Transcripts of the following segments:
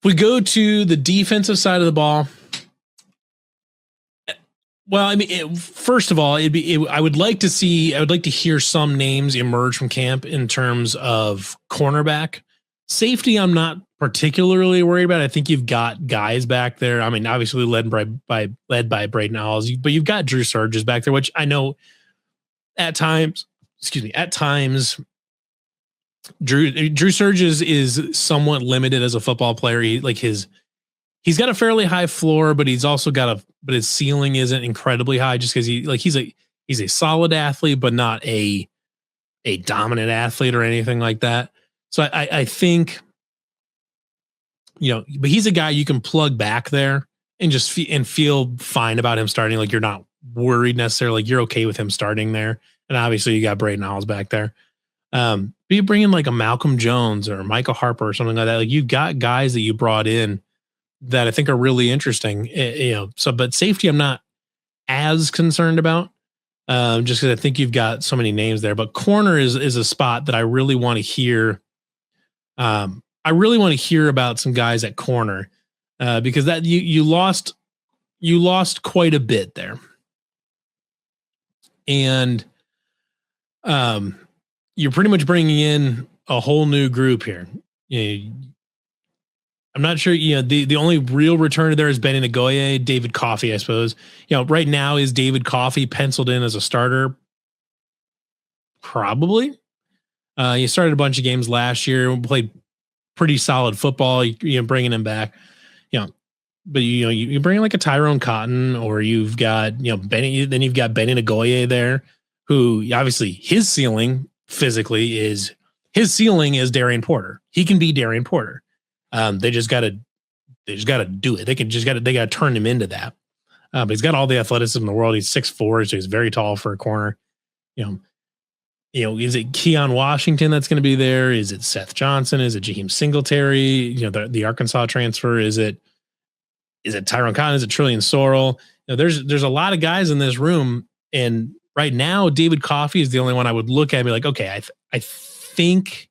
If we go to the defensive side of the ball, well, I mean, first of all, I would like to hear some names emerge from camp in terms of cornerback. Safety, I'm not particularly worried about. I think you've got guys back there. I mean, obviously led by Braden Alls, but you've got Drew Surges back there, which I know at times, Drew Surges is somewhat limited as a football player. He's got a fairly high floor, but he's also but his ceiling isn't incredibly high just because he's a solid athlete, but not a dominant athlete or anything like that. So I think, but he's a guy you can plug back there and just feel fine about him starting. Like you're not worried necessarily. Like you're okay with him starting there. And obviously you got Braden Alls back there. But you bring in like a Malcolm Jones or Michael Harper or something like that. Like you got guys that you brought in that I think are really interesting, but safety, I'm not as concerned about, just because I think you've got so many names there, but corner is a spot that I really want to hear. I really want to hear about some guys at corner, because that you lost quite a bit there. And, you're pretty much bringing in a whole new group here. I'm not sure, the only real returner there is Benny Nagoye, David Coffey, I suppose. Right now is David Coffey penciled in as a starter? Probably. He started a bunch of games last year, played pretty solid football, bringing him back, but you bring like a Tyrone Cotton, or you've got, Benny, then you've got Benny Nagoye there, who obviously his ceiling physically is Darian Porter. He can be Darian Porter. They just got to do it. They got to turn him into that. But he's got all the athleticism in the world. He's 6'4", so he's very tall for a corner. Is it Keon Washington that's going to be there? Is it Seth Johnson? Is it Jaheim Singletary? The Arkansas transfer. Is it Tyrone Cotton? Is it Trillian Sorrell? There's a lot of guys in this room, and right now David Coffey is the only one I would look at and be like, okay, I think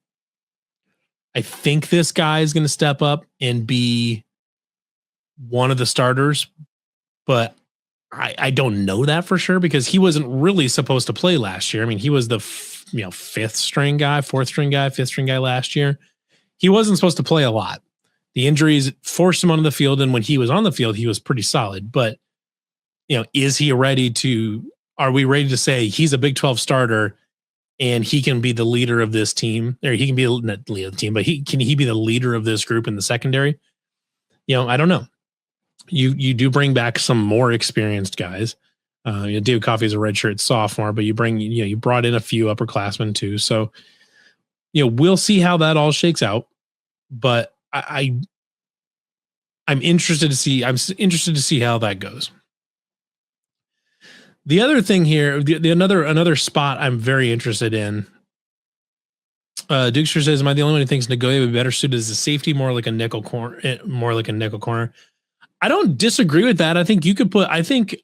this guy is going to step up and be one of the starters, but I don't know that for sure because he wasn't really supposed to play last year. I mean, he was the fourth string guy last year. He wasn't supposed to play a lot. The injuries forced him onto the field, and when he was on the field, he was pretty solid. But are we ready to say he's a Big 12 starter? And he can be the leader of this team, or he can be not the leader of the team, but can he be the leader of this group in the secondary? I don't know. You do bring back some more experienced guys. David Coffey is a redshirt sophomore, but you brought in a few upperclassmen too. So, we'll see how that all shakes out. But I'm interested to see how that goes. The other thing here, another spot I'm very interested in. Dukester says, "Am I the only one who thinks Nagoye would be better suited as a safety, more like a nickel corner?" I don't disagree with that. I think you could put. I think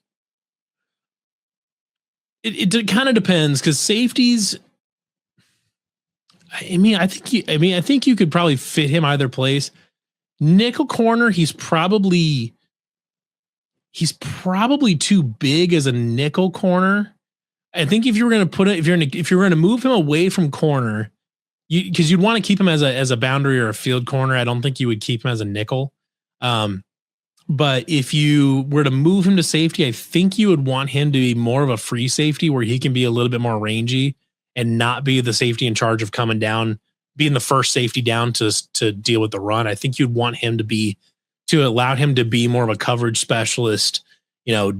it kind of depends because safeties. I think you could probably fit him either place. Nickel corner, he's probably too big as a nickel corner. I think if you were going to move him away from corner, because you'd want to keep him as a boundary or a field corner. I don't think you would keep him as a nickel. But if you were to move him to safety, I think you would want him to be more of a free safety where he can be a little bit more rangy and not be the safety in charge of coming down, being the first safety down to deal with the run. I think you'd want him to allow him to be more of a coverage specialist,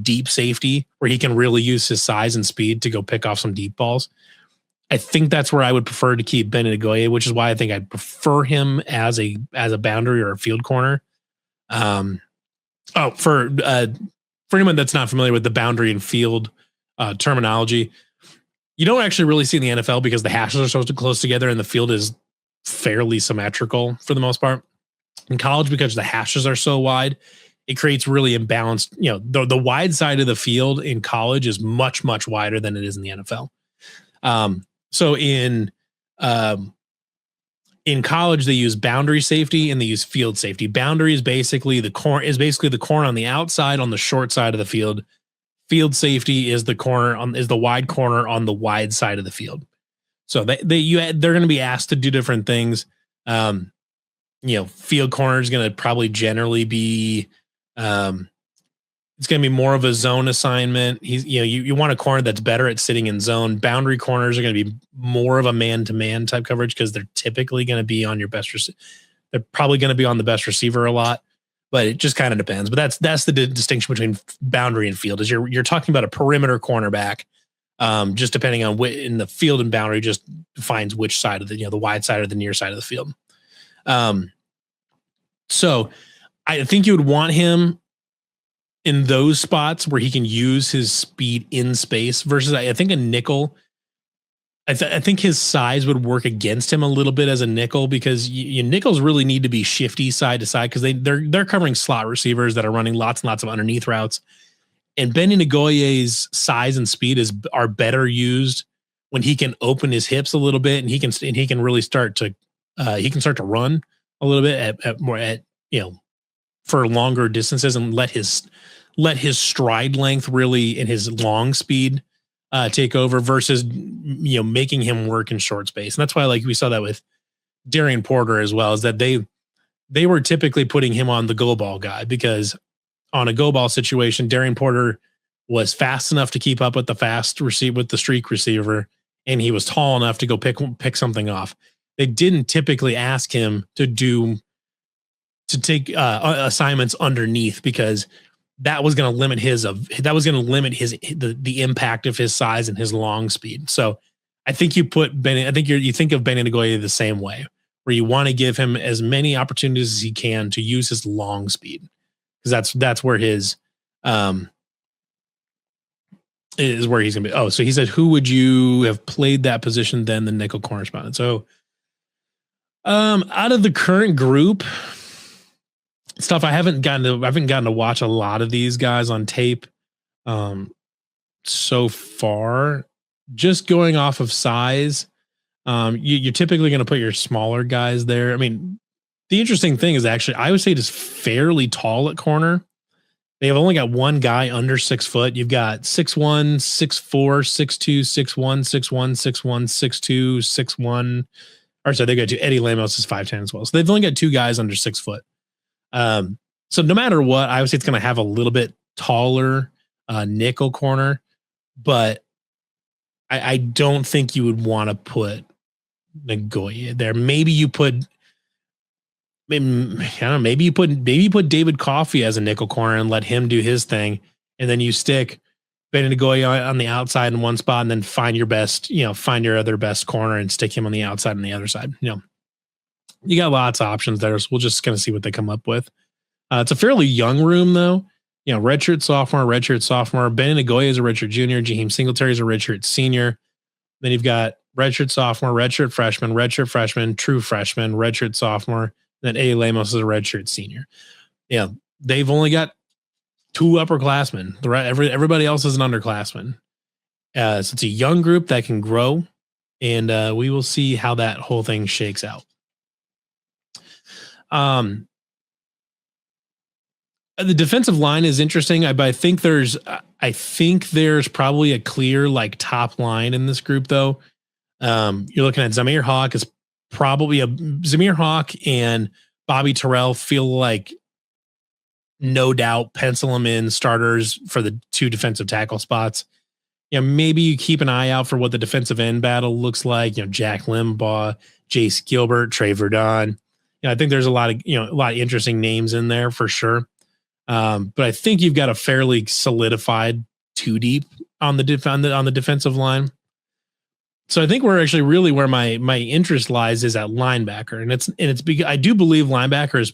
deep safety where he can really use his size and speed to go pick off some deep balls. I think that's where I would prefer to keep Ben Nagoye, which is why I think I'd prefer him as a boundary or a field corner. For anyone that's not familiar with the boundary and field terminology, you don't actually really see in the NFL because the hashes are so close together and the field is fairly symmetrical for the most part. In college, because the hashes are so wide, it creates really imbalanced. The wide side of the field in college is much, much wider than it is in the NFL. So in in college they use boundary safety and they use field safety. Boundary is basically the corner on the outside on the short side of the field. Field safety is the wide corner on the wide side of the field. So they're going to be asked to do different things. Field corner is going to probably generally be it's going to be more of a zone assignment. You want a corner that's better at sitting in zone. Boundary corners are going to be more of a man-to-man type coverage because they're typically going to be on your best. They're probably going to be on the best receiver a lot, but it just kind of depends. But that's the distinction between boundary and field. Is you're talking about a perimeter cornerback. Just depending on in the field and boundary, just defines which side of the wide side or the near side of the field. So I think you would want him in those spots where he can use his speed in space versus I think a nickel. I think his size would work against him a little bit as a nickel because nickels really need to be shifty side to side because they're covering slot receivers that are running lots and lots of underneath routes. And Benny Nagoye's size and speed are better used when he can open his hips a little bit and he can really start to run a little bit for longer distances and let his stride length really and his long speed take over versus making him work in short space. And that's why we saw that with Darian Porter as well, is that they were typically putting him on the go ball guy because on a go ball situation, Darian Porter was fast enough to keep up with the streak receiver, and he was tall enough to go pick something off. They didn't typically ask him to take assignments underneath because that was going to limit the impact of his size and his long speed. So I think you think of Benny Nagoye the same way, where you want to give him as many opportunities as he can to use his long speed. Because that's where his is where he's gonna be. Oh, so he said, who would you have played that position then the nickel correspondent? So out of the current group stuff, I haven't gotten to watch a lot of these guys on tape so far. Just going off of size, you're typically going to put your smaller guys there. I mean, the interesting thing is actually Iowa State is fairly tall at corner. They have only got one guy under 6 foot. You've got 6'1", 6'4", 6'2", 6'1", 6'1", 6'1", 6'2", 6'1". Or so they got two. Eddie Lamos is 5'10" as well. So they've only got two guys under 6 foot. So no matter what, Iowa State's going to have a little bit taller nickel corner, but I don't think you would want to put Nagoye there. Maybe you put David Coffey as a nickel corner and let him do his thing, and then you stick Benny Nagoye on the outside in one spot, and then find your other best corner and stick him on the outside on the other side. You got lots of options there, so we'll just kind of see what they come up with. It's a fairly young room though. Redshirt sophomore. Benny Nagoye is a redshirt junior. Jaheim Singletary is a redshirt senior. Then you've got redshirt sophomore, redshirt freshman, true freshman, redshirt sophomore. Then Eddie Lamos is a redshirt senior. Yeah, they've only got two upperclassmen. Everybody else is an underclassman. So it's a young group that can grow, and we will see how that whole thing shakes out. The defensive line is interesting, but I think there's probably a clear top line in this group though. You're looking at Zamir Hawk is probably Zamir Hawk and Bobby Terrell feel like no doubt pencil them in starters for the two defensive tackle spots. Maybe you keep an eye out for what the defensive end battle looks like. Jack Limbaugh, Jace Gilbert, Trey Verdon. I think there's a lot of interesting names in there for sure. But I think you've got a fairly solidified two deep on the defensive line. So I think we're actually really where my interest lies is at linebacker, and it's because I do believe linebacker is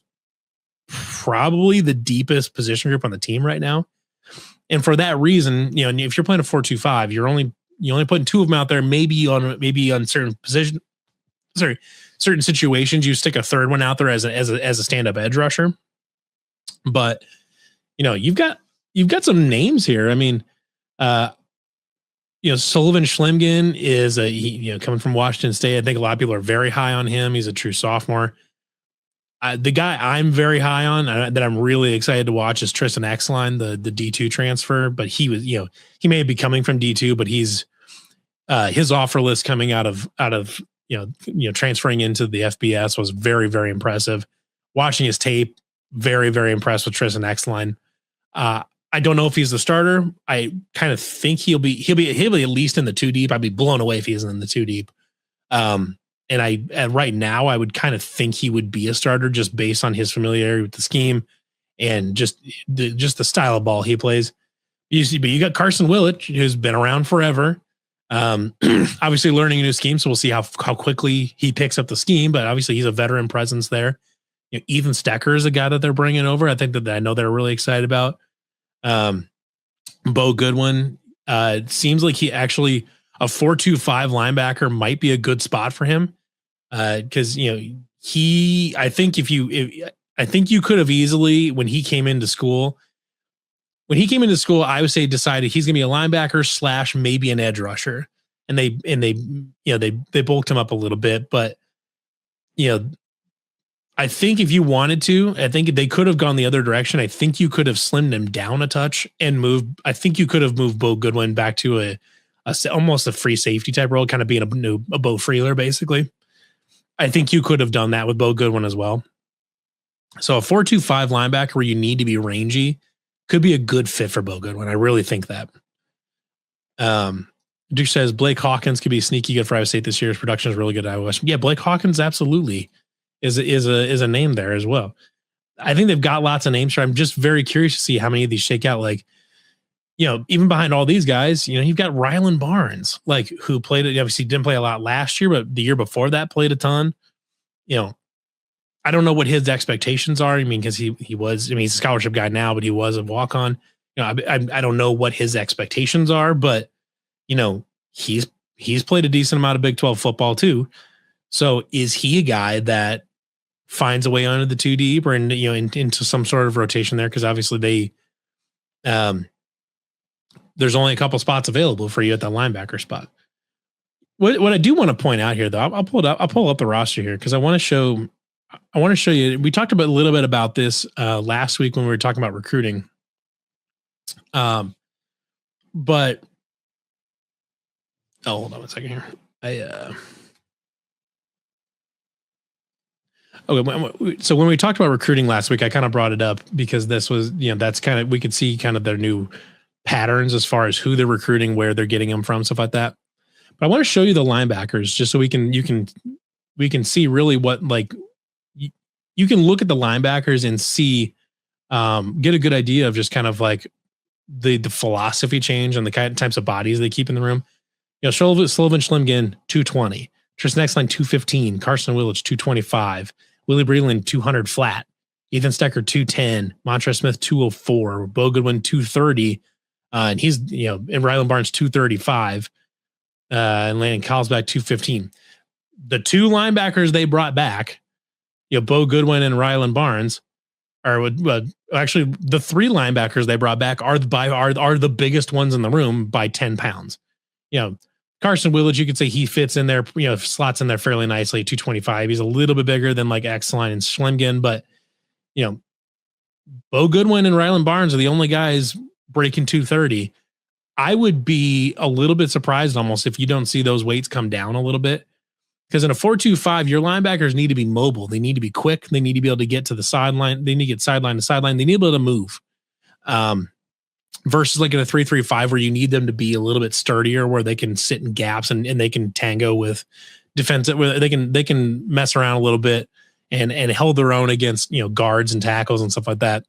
probably the deepest position group on the team right now. And for that reason, if you're playing a 4-2-5, you're only putting two of them out there. Maybe on certain certain situations, you stick a third one out there as a stand-up edge rusher. But you've got some names here. I mean, Sullivan Schlimgen is coming from Washington State. I think a lot of people are very high on him. He's a true sophomore. The guy I'm very high on that I'm really excited to watch is Tristan Exline, the D2 transfer. But he was, he may be coming from D2, but he's his offer list coming out of transferring into the FBS was very, very impressive. Watching his tape, very, very impressed with Tristan Exline. I don't know if he's the starter. I kind of think he'll be at least in the 2 deep. I'd be blown away if he isn't in the 2 deep. And right now I would kind of think he would be a starter just based on his familiarity with the scheme and just the style of ball he plays. But you got Carson Willich, who's been around forever. Obviously learning a new scheme, so we'll see how quickly he picks up the scheme. But obviously he's a veteran presence there. Ethan Stecker is a guy that they're bringing over. I think that I know they're really excited about. Bo Goodwin. It seems like he actually a 4-2-5 linebacker might be a good spot for him. Because I think you could have easily when he came into school. I would say decided he's gonna be a linebacker / maybe an edge rusher, and they bulked him up a little bit, but I think if you wanted to, I think they could have gone the other direction. I think you could have slimmed him down a touch and moved. I think you could have moved Bo Goodwin back to almost a free safety type role, kind of being a Bo Freeler basically. I think you could have done that with Bo Goodwin as well. So a 4-2-5 linebacker where you need to be rangy could be a good fit for Bo Goodwin. I really think that. Duke says Blake Hawkins could be sneaky good for Iowa State this year. His production is really good at Iowa West. Yeah, Blake Hawkins absolutely is a name there as well. I think they've got lots of names. So I'm just very curious to see how many of these shake out. Like, even behind all these guys, you've got Rylan Barnes, like who played it. Obviously didn't play a lot last year, but the year before that played a ton. I don't know what his expectations are. I mean, because he's a scholarship guy now, but he was a walk-on. I don't know what his expectations are, but he's played a decent amount of Big 12 football too. So is he a guy that finds a way onto the 2 deep or into some sort of rotation there? Because obviously there's only a couple spots available for you at that linebacker spot. What I do want to point out here, though, I'll pull up the roster here because I want to show you. We talked a little bit about this last week when we were talking about recruiting. But hold on one second here. Okay. So when we talked about recruiting last week, I kind of brought it up because this was, that's kind of, we could see kind of their new patterns as far as who they're recruiting, where they're getting them from, stuff like that. But I want to show you the linebackers just so we can see really what, like, you can look at the linebackers and see, get a good idea of just kind of like the philosophy change and the kind of types of bodies they keep in the room. Sullivan Schlimgen, 220, Tristan Exline, 215, Carson Willich, 225, Willie Breland, 200 flat, Ethan Stecker, 210, Montrez Smith, 204, Bo Goodwin, 230, and he's, and Rylan Barnes, 235, and Landon Carlsbad, 215. The 2 linebackers they brought back, Bo Goodwin and Rylan Barnes, actually the 3 linebackers they brought back are the biggest ones in the room by 10 pounds. Carson Willich, you could say he fits in there, slots in there fairly nicely, 225. He's a little bit bigger than like Exline and Schlimgen, but Bo Goodwin and Rylan Barnes are the only guys breaking 230. I would be a little bit surprised almost if you don't see those weights come down a little bit. Because in a 4-2-5, your linebackers need to be mobile. They need to be quick. They need to be able to get to the sideline. They need to get sideline to sideline. They need to be able to move. Versus like in a 3-3-5 where you need them to be a little bit sturdier, where they can sit in gaps and they can tango with defensive, where they can mess around a little bit and hold their own against, guards and tackles and stuff like that.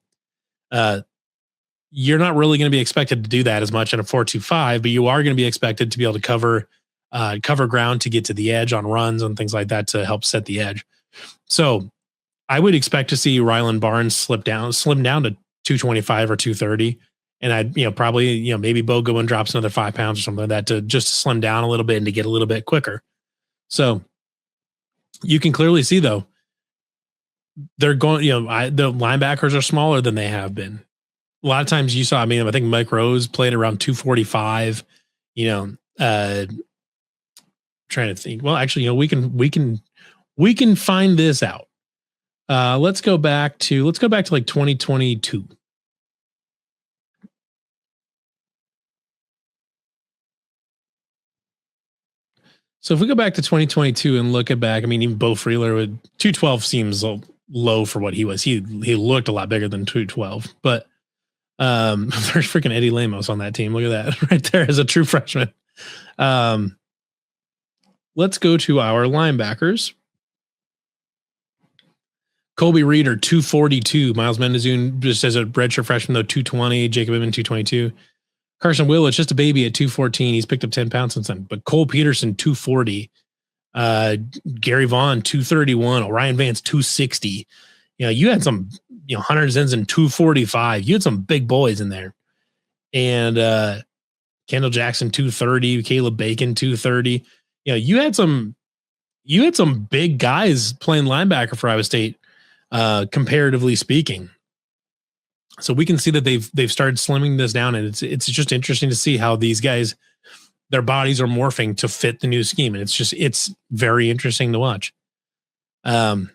You're not really going to be expected to do that as much in a 4-2-5, but you are going to be expected to be able to cover ground to get to the edge on runs and things like that to help set the edge. So I would expect to see Rylan Barnes slim down to 225 or 230. And I'd, probably, maybe Bo Goodwin drops another 5 pounds or something like that to just slim down a little bit and to get a little bit quicker. So you can clearly see though, they're going, the linebackers are smaller than they have been. A lot of times you saw, I think Mike Rose played around 245, Trying to think. Well, actually, we can find this out. Let's go back to like 2022. So if we go back to 2022 and look at back, I mean, even Beau Freyler would 212 seems low for what he was. He looked a lot bigger than 212, but there's freaking Eddie Lamos on that team. Look at that right there as a true freshman. Let's go to our linebackers. Colby Reeder, 242. Miles Mendezun, just as a redshirt freshman, though, 220. Jacob Inman, 222. Carson Willits, just a baby at 214. He's picked up 10 pounds since then. But Cole Peterson, 240. Gary Vaughn, 231. Orion Vance, 260. You know, you had some, Hunter Zinsen, 245. You had some big boys in there. And Kendall Jackson, 230. Caleb Bacon, 230. You know, you had some big guys playing linebacker for Iowa State, comparatively speaking. So we can see that they've started slimming this down, and it's just interesting to see how these guys, their bodies are morphing to fit the new scheme, and it's very interesting to watch. TCU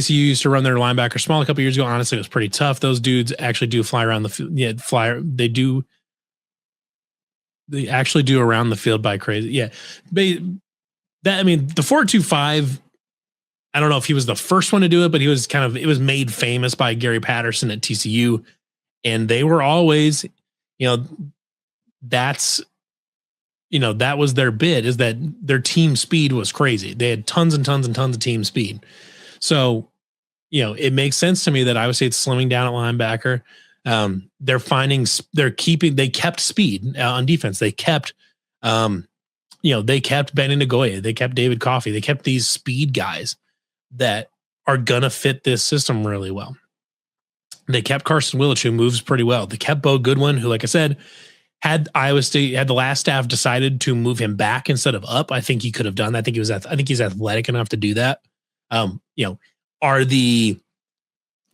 used to run their linebacker small a couple years ago. Honestly, it was pretty tough. Those dudes actually do fly around the field. Yeah, they actually do around the field by crazy. Yeah, the 4.25. I don't know if he was the first one to do it, but it was made famous by Gary Patterson at TCU. And they were always, that was their bid, is that their team speed was crazy. They had tons and tons and tons of team speed. So, it makes sense to me that Iowa State's slimming down at linebacker. They kept speed on defense. They kept, they kept Benny Nagoya. They kept David Coffey. They kept these speed guys that are going to fit this system really well. They kept Carson Willits, who moves pretty well. They kept Bo Goodwin, who, like I said, had the last staff decided to move him back instead of up, I think he could have done that. I think he's athletic enough to do that.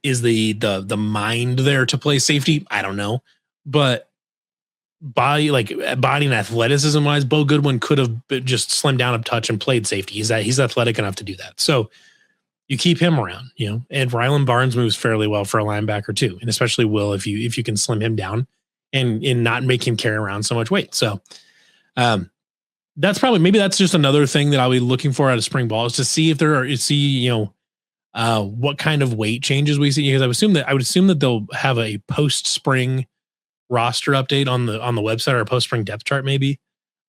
Is the mind there to play safety? I don't know, but body and athleticism wise, Bo Goodwin could have just slimmed down a touch and played safety. He's athletic enough to do that. So you keep him around, and Rylan Barnes moves fairly well for a linebacker too. And especially Will, if you can slim him down and not make him carry around so much weight. So, that's just another thing that I'll be looking for out of spring ball, is to see if what kind of weight changes we see. Because I would assume that they'll have a post spring roster update on the website, or a post spring depth chart, maybe.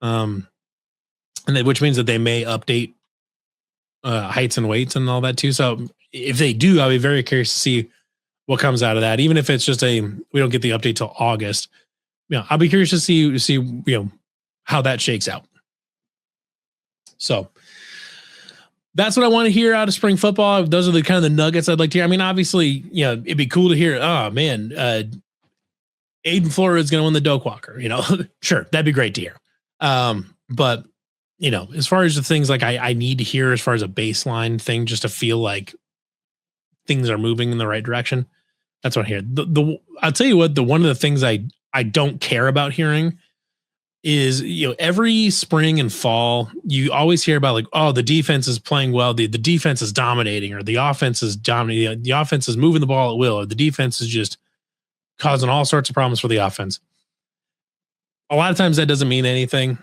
Which means that they may update heights and weights and all that too. So if they do, I'll be very curious to see what comes out of that. Even if it's just we don't get the update till August, I'll be curious to see how that shakes out. So that's what I want to hear out of spring football. Those are the kind of the nuggets I'd like to hear. I mean, obviously, it'd be cool to hear, oh man, Aiden Flores is going to win the Doak Walker, sure. That'd be great to hear. But as far as the things like I need to hear as far as a baseline thing, just to feel like things are moving in the right direction. That's what I hear. I'll tell you what, one of the things I don't care about hearing is, every spring and fall, you always hear about the defense is playing well. The defense is dominating, or the offense is dominating. The offense is moving the ball at will, or the defense is just causing all sorts of problems for the offense. A lot of times that doesn't mean anything.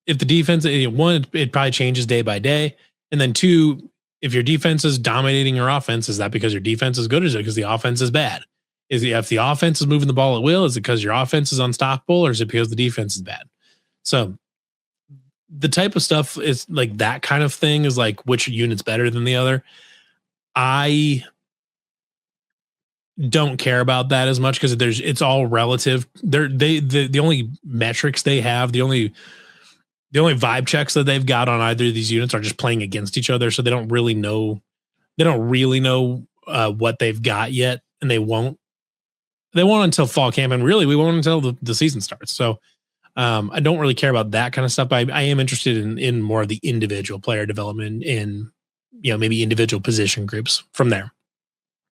If the defense, one, it probably changes day by day. And then two, if your defense is dominating your offense, is that because your defense is good, or is it because the offense is bad? If the offense is moving the ball at will, is it because your offense is unstoppable, or is it because the defense is bad? So the type of stuff is like that kind of thing, is like which unit's better than the other. I don't care about that as much, because it's all relative. The only metrics they have, the only vibe checks that they've got on either of these units are just playing against each other. So they don't really know what they've got yet, and they won't until fall camp. And really, we won't until the season starts. So I don't really care about that kind of stuff, but I am interested in more of the individual player development in, maybe individual position groups from there.